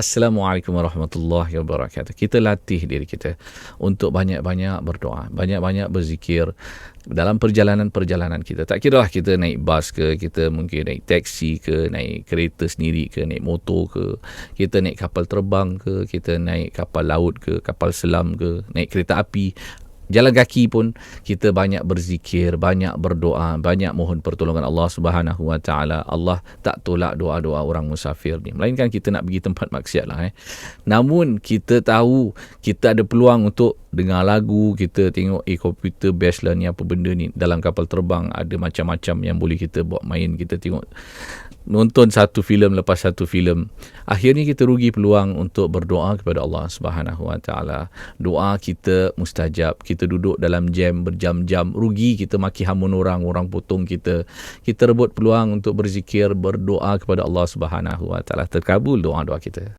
Assalamualaikum warahmatullahi wabarakatuh. Kita latih diri kita untuk banyak-banyak berdoa, banyak-banyak berzikir dalam perjalanan-perjalanan kita. Tak kiralah kita naik bas ke, kita mungkin naik taksi ke, naik kereta sendiri ke, naik motor ke, kita naik kapal terbang ke, kita naik kapal laut ke, kapal selam ke, naik kereta api. Jalan kaki pun kita banyak berzikir, banyak berdoa, banyak mohon pertolongan Allah Subhanahu Wa Taala. Allah tak tolak doa-doa orang musafir ni. Melainkan kita nak pergi tempat maksiat lah. Namun kita tahu kita ada peluang untuk dengar lagu, kita tengok komputer best lah ni, apa benda ni. Dalam kapal terbang ada macam-macam yang boleh kita buat main. Kita tengok, nonton satu filem lepas satu filem. Akhirnya kita rugi peluang untuk berdoa kepada Allah Subhanahu Wa Taala. Doa kita mustajab. Kita duduk dalam jam berjam-jam, rugi kita maki hamun orang potong kita. Kita rebut peluang untuk berzikir, berdoa kepada Allah Subhanahu Wa Taala. Terkabul doa-doa kita.